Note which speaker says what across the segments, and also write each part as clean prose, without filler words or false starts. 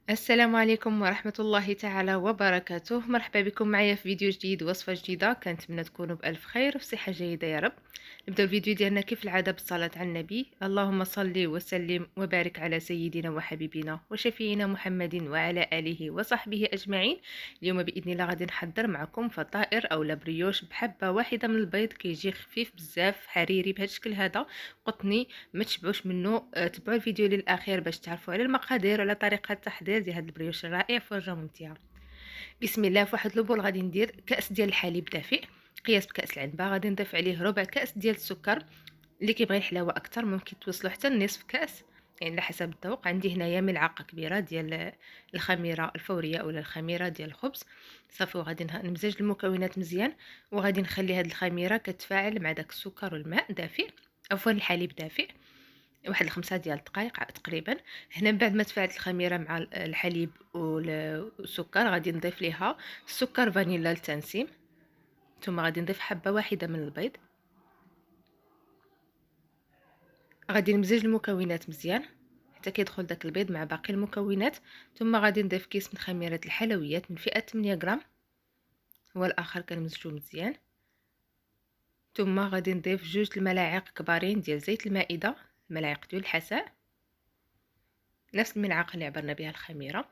Speaker 1: السلام عليكم ورحمة الله تعالى وبركاته. مرحبا بكم معايا في فيديو جديد، وصفة جديدة. كنتمنى تكونوا بألف خير وفي صحة جيدة يا رب. نبداو الفيديو ديالنا كيف العادة بالصلاة على النبي. اللهم صل وسلم وبارك على سيدنا وحبيبنا وشفينا محمد وعلى آله وصحبه أجمعين. اليوم بإذن الله غادي نحضر معكم فطائر أو بريوش بحبة واحدة من البيض، كيجي خفيف بزاف حريري بهذا الشكل هذا قطني. ما تشبعوش منه. تبعوا الفيديو للاخير باش تعرفوا على المقادير وعلى طريقه التحضير ديال هذا البريوش الرائع فرجه ممتعه. بسم الله. في واحد البول غادي ندير كاس ديال الحليب دافئ قياس بكاس العنبه. غادي نضيف عليه ربع كاس ديال السكر. اللي كيبغي الحلاوه اكثر ممكن توصلوا حتى لنصف كاس، يعني على حسب الذوق. عندي هنايا ملعقه كبيره ديال الخميره الفوريه اولا الخميره ديال الخبز. صافي، وغادي نمزج المكونات مزيان، وغادي نخلي هذه الخميره كتفاعل مع داك السكر والماء دافئ، عفوا الحليب دافئ، واحد 5 ديال الدقائق تقريبا. هنا من بعد ما تفاعلت الخميره مع الحليب والسكر غادي نضيف ليها السكر فانيلا للتنسيم، ثم غادي نضيف حبه واحده من البيض. غادي نمزج المكونات مزيان حتى كيدخل داك البيض مع باقي المكونات. ثم غادي نضيف كيس من خميره الحلويات من فئه 8 غرام، هو الاخر كنمزجو مزيان. ثم غادي نضيف 2 الملاعق كبارين ديال زيت المائده، ملاعق ديال الحساء، نفس الملعقه اللي عبرنا بها الخميره.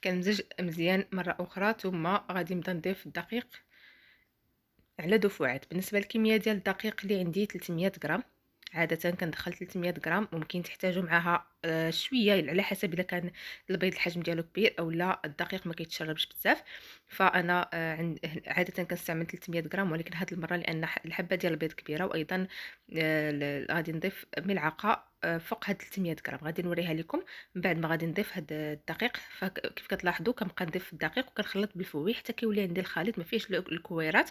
Speaker 1: كنمزج مزيان مره اخرى. ثم غادي نبدا نضيف الدقيق على دفعات. بالنسبه للكميه ديال الدقيق اللي عندي 300 غرام، عاده كندخل 300 غرام. ممكن تحتاجوا معها شويه على حسب اذا كان البيض الحجم ديالو كبير او لا الدقيق ما كيتشربش بزاف. فانا عاده كنستعمل 300 غرام، ولكن هذه المره لان الحبه ديال البيض كبيره، وايضا غادي نضيف ملعقه فوق هاد 300 غرام. غادي نوريها لكم من بعد ما غادي نضيف هاد الدقيق. فكيف كتلاحظوا كنبقى نضيف الدقيق وكنخلط بالفوي حتى كيولي عندي الخليط ما فيهش الكويرات،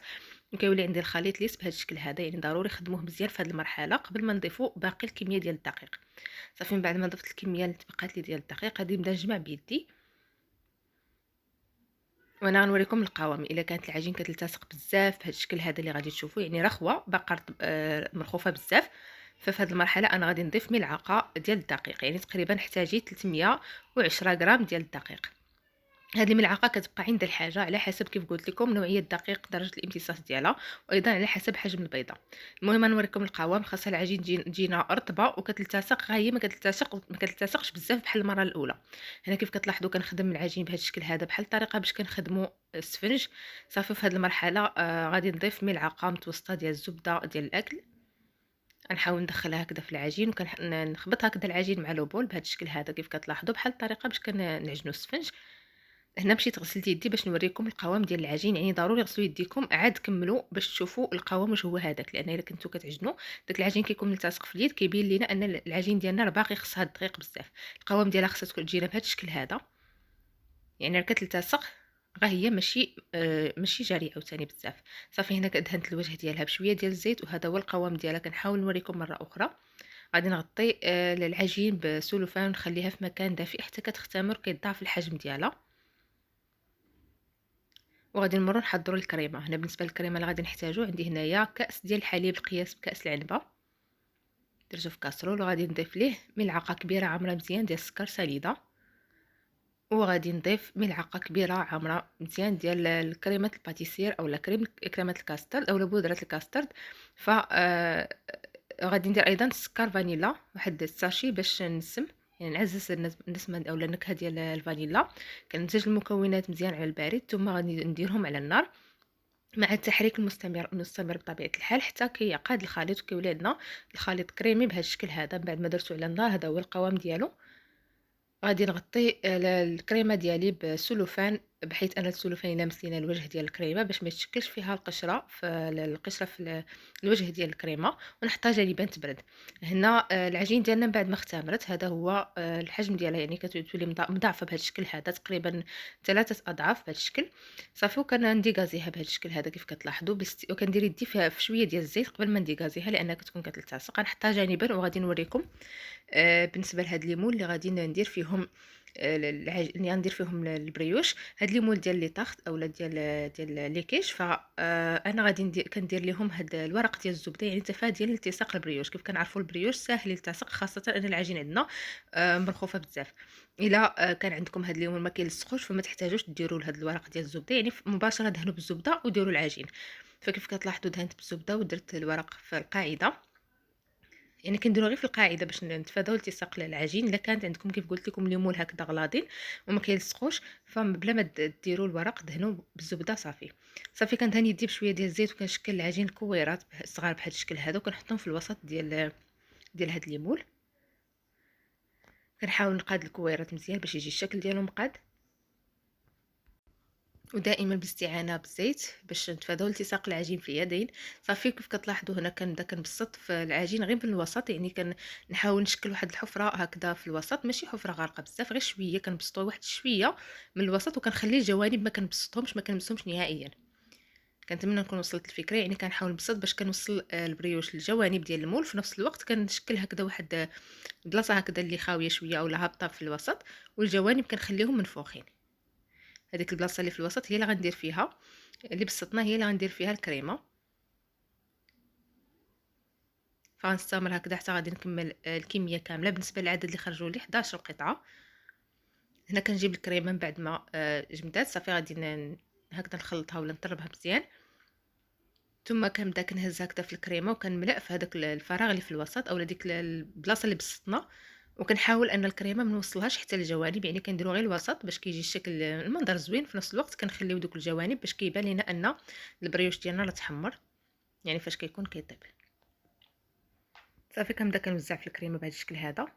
Speaker 1: وكيولي عندي الخليط ليس بهذا الشكل هذا. يعني ضروري خدموه مزيان في هذه المرحله قبل ما نضيفوا باقي الكميه ديال الدقيق. صافي، من بعد ما ضفت الكميه اللي تبقات لي ديال الدقيق غادي نبدا نجمع بيدي، وانا غنوريكم القوام. الا كانت العجين كتلتصق بزاف بهذا الشكل هذا اللي غادي تشوفوا، يعني رخوه باقا مرخوفه بزاف، ففي هذه المرحله انا غادي نضيف ملعقه ديال الدقيق. يعني تقريبا احتاجيت 310 غرام ديال الدقيق. هذه الملعقه كتبقى عند الحاجه على حسب كيف قلت لكم نوعيه الدقيق، درجه الامتصاص ديالها، وايضا على حسب حجم البيضه. المهم نوريكم القوام. خاصها العجين تجينا رطبه وكتلتصق، غير هي ما كتلتصقش بزاف بحال المره الاولى. هنا كيف كتلاحظوا كنخدم العجين بهذا الشكل هذا بحال الطريقه باش كنخدموا السفنج. صافي، في هذه المرحله غادي نضيف ملعقه متوسطه ديال الزبده ديال الاكل. غنحاول ندخلها هكذا في العجين وكنخبط هكذا العجين مع لوبول بهذا الشكل هذا كيف كتلاحظوا بحال الطريقه باش كنعجنوا السفنج. هنا مشيت غسلت يدي باش نوريكم القوام ديال العجين. يعني ضروري غسلوا يديكم عاد كملوا باش تشوفوا القوام واش هو هذاك، لان الا كنتو كتعجنوا داك العجين كيكون ملتصق في اليد كيبين لينا ان العجين ديالنا راه باقي خصها دقيق بزاف. القوام ديالها خصها تكون تجينا بهذا الشكل هذا، يعني راه كتلتصق غا هي ماشي جاريه عاوتاني بزاف. صافي، هنا كدهنت الوجه ديالها بشويه ديال الزيت، وهذا هو القوام ديالها. كنحاول نوريكم مره اخرى. غادي نغطي العجين بسلوفان ونخليها في مكان دافئ حتى كتختمر كيضاعف الحجم ديالها. وغادي نمروا نحضروا الكريمه. هنا بالنسبه للكريمه اللي غادي نحتاجو، عندي هنايا كاس ديال الحليب القياس بكاس العنبه، درتو في كاسرول، وغادي نضيف ليه ملعقه كبيره عامره مزيان ديال السكر سنيده، وغادي نضيف ملعقه كبيره عامره مزيان ديال الكريمه الباتيسير اولا كريمه الكاسترد اولا بودره الكاسترد. ف غادي ندير ايضا سكر فانيلا واحد الساشي باش نسم، يعني نعزز النسمه اولا النكهه ديال الفانيلا. كنمزج المكونات مزيان على البارد، ثم غادي نديرهم على النار مع التحريك المستمر بطبيعه الحال حتى كيعقد الخليط وكيولي عندنا الخليط كريمي بهذا الشكل هذا. من بعد ما درتو على النار هذا هو القوام ديالو. غادي نغطي الكريمه ديالي بسلوفان، بحيث ان السلوفان يلامس لينا الوجه ديال الكريمه باش ما يتشكلش فيها القشره في القشره في الوجه ديال الكريمه، ونحطها جانبا تبرد. هنا العجين ديالنا من بعد ما اختمرت هذا هو الحجم ديالها، يعني كتولي مضاعفه بهذا الشكل هذا تقريبا 3 اضعاف بهذا الشكل. صافي، وكنديكازيها بهذا الشكل هذا كيف كتلاحظوا وكندير يدي في شويه ديال الزيت قبل ما نديكازيها لانها كتكون كتلتصق. غنحطها جانبا وغادي نوريكم بالنسبه لهاد ليمون اللي غادي ندير فيهم اللي غندير فيهم البريوش. هاد لي مول ديال لي طاخت اولا ديال لي كيش، انا غادي كندير ليهم هاد الورق ديال الزبده، يعني تفا ديال التصاق البريوش. كيف كنعرفوا البريوش ساهل يلتصق، خاصه ان العجين عندنا مرخوفه بزاف. الا كان عندكم هاد اليوم ما كيلصقوش فما تحتاجوش ديروا لهاد الورق ديال الزبده، يعني مباشره دهنوا بالزبده وديروا العجين. فكيف كتلاحظوا دهنت بالزبده ودرت الورق في القاعده، يعني كنديرو غير في القاعده باش نتفاداو التصاق العجين. الا كانت عندكم كيف قلت لكم ليمون هكذا غلاظين وما كيلصقوش، فبلا ما ديروا الورق دهنوا بالزبده صافي. صافي كندهن يدي بشويه ديال الزيت وكنشكل العجين كويرات صغار بهذا الشكل هذا، وكنحطهم في الوسط ديال هاد ليمول. كنحاول نقاد الكويرات مزيان باش يجي الشكل ديالو مقاد، ودائما بالاستعانه بالزيت باش نتفاداو التصاق العجين في اليدين. صافي كيف كتلاحظوا هنا كنبدا كنبسط في العجين غير في الوسط، يعني كنحاول نشكل واحد الحفره هكذا في الوسط، ماشي حفره غارقه بزاف، غير شويه كنبسطو واحد شويه من الوسط، وكنخلي الجوانب ما كنبسطهمش، ما كنلمسهمش نهائيا. كنتمنى نكون وصلت الفكره، يعني كنحاول نبسط باش كنوصل البريوش للجوانب ديال المول، في نفس الوقت كنشكل هكذا واحد البلاصه هكذا اللي خاويه شويه اولا هابطه في الوسط، والجوانب كنخليهم منفوخين. هذيك البلاصه اللي في الوسط هي اللي غندير فيها، اللي بسطنا هي اللي غندير فيها الكريمه. فغنستمر هكذا حتى غادي نكمل الكميه كامله. بالنسبه للعدد اللي خرجوا لي 11 قطعه. هنا كنجيب الكريمه من بعد ما جمدات، صافي غادي هكذا نخلطها ولا نطربها مزيان، ثم كنبدا كنهز هكذا في الكريمه وكنملأ في هذاك الفراغ اللي في الوسط اولا ديك البلاصه اللي بسطنا، وكنحاول ان الكريمه ما نوصلهاش حتى للجوانب، يعني كنديرو غير الوسط باش كيجي الشكل المنظر زوين. في نفس الوقت كنخليو دوك الجوانب باش كيبان لينا ان البريوش ديالنا راه تحمر، يعني فاش كيكون كيطيب. صافي كنبدا كنوزع في الكريمه بهذا الشكل هذا.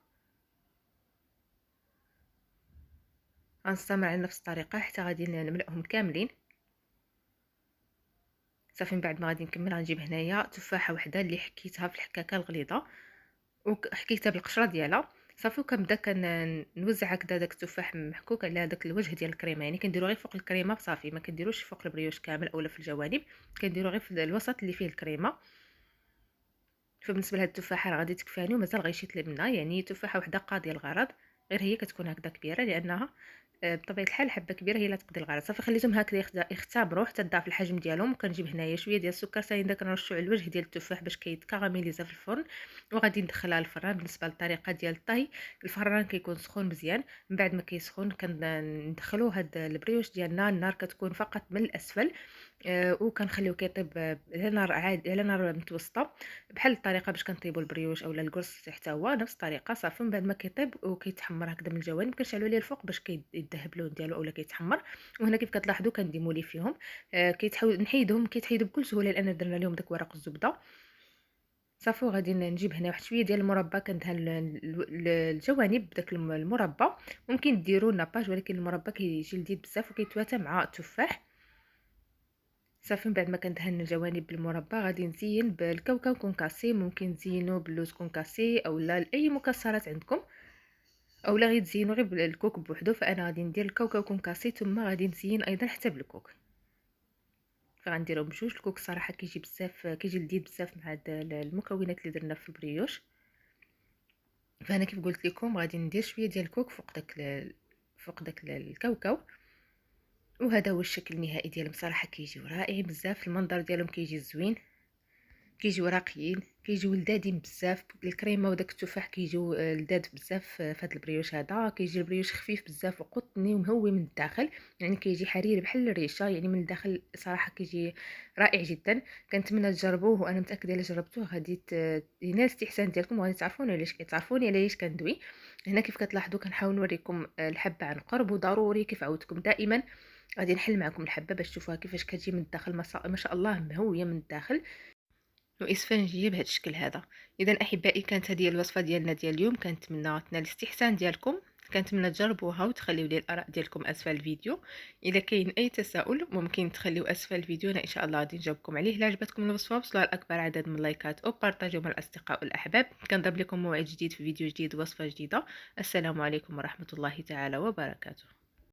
Speaker 1: غنستمر على نفس الطريقه حتى غادي نملأهم كاملين. صافي من بعد ما غادي نكمل غنجيب هنايا تفاحه وحده اللي حكيتها في الحكاكه الغليظه وحكيتها بالقشره ديالها. صافي وكنبدا كنوزع هكذا داك التفاح محكوك على داك الوجه ديال الكريمه، يعني كنديرو غير فوق الكريمه صافي، ما كنديروش فوق البريوش كامل اولا في الجوانب، كنديرو غير في الوسط اللي فيه الكريمه. فبالنسبه لهاد التفاحه راه غادي تكفاني ومازال غيشيط لي منها، يعني تفاحه وحده قاضيه الغرض، غير هي كتكون هكذا كبيره لانها بطبيعه الحال حبه كبيره هي اللي تقضي الغرض. صافي خليتهم هكذا يختبروا حتى ضاف الحجم ديالهم، وكنجيب هنايا شويه ديال السكر ساينده كنرشو على الوجه ديال التفاح باش كيتكاراميليزا في الفرن، وغادي ندخلها للفران. بالنسبه للطريقه ديال الطهي، الفران كيكون سخون مزيان، من بعد ما كيسخن كندخلوا هاد البريوش ديالنا، النار كتكون فقط من الاسفل، وكنخليوه كيطيب على نار عادي على نار متوسطه، بحال الطريقه باش كنطيبوا البريوش اولا الكرص حتى هو نفس الطريقه. صافي من بعد ما كيطيب وكيتحمر هكذا من الجوانب كنشعلوا ليه الفوق باش كيذهب اللون ديالو اولا كيتحمر. وهنا كيف كتلاحظوا كنديموا ليه فيهم، كيتحاول نحيدهم كيتحيدوا بكل سهوله لان درنا لهم داك ورق الزبده. صافي وغادي نجيب هنا واحد شويه ديال المربى كندهن الجوانب بداك المربى. ممكن ديروا ناباج ولكن المربى كيجي لذيذ بزاف وكيتواتى مع التفاح. صافي من بعد ما كندهن الجوانب بالمربى غادي نزين بالكاوكاو كونكاسي، ممكن تزينوا باللوز كونكاسي اولا اي مكسرات عندكم، اولا غير تزينوا غير بالكوك بوحدو. فانا غادي ندير الكاوكاو كونكاسي ثم غادي نزين ايضا حتى بالكوك، فغنديرهم بجوج. الكوك صراحه كيجي بزاف كيجي لذيذ بزاف مع هاد المكونات اللي درنا في البريوش. فانا كيف قلت لكم غادي ندير شويه ديال الكوك فوق داك الكاوكاو، وهذا هو الشكل النهائي ديالهم. صراحه كيجيو رائعين بزاف، المنظر ديالهم كيجي زوين، كيجيو راقيين، كيجيو لذاذين بزاف. الكريمه وداك التفاح كيجيو لذاذ بزاف في هذا البريوش هذا. كيجي البريوش خفيف بزاف وقطني ومهوي من الداخل، يعني كيجي حريري بحال الريشه، يعني من الداخل صراحه كيجي رائع جدا. كنتمنى تجربوه وانا متاكده الا جربتوه غادي ينال الاستحسان ديالكم وغادي تعرفوني علاش كندوي. هنا كيف كتلاحظوا كنحاول نوريكم الحبه عن قرب، وضروري كيف عودتكم دائما غادي نحل معكم الحبه باش تشوفوها كيفاش كتجي من الداخل، ما شاء الله مهويه من الداخل واسفنجيه بهذا الشكل هذا. اذا احبائي كانت هذه الوصفه ديالنا ديال اليوم، كنتمنى تنال الاستحسان ديالكم، كنتمنى تجربوها وتخليو لي الاراء ديالكم اسفل الفيديو. اذا كاين اي تساؤل ممكن تخليو اسفل الفيديو، انا ان شاء الله غادي نجاوبكم عليه. الا عجبتكم الوصفه وصلوا لاكبر عدد من اللايكات او بارطاجيو مع الاصدقاء والاحباب. كنضرب لكم موعد جديد في فيديو جديد ووصفه جديده. السلام عليكم ورحمه الله تعالى وبركاته.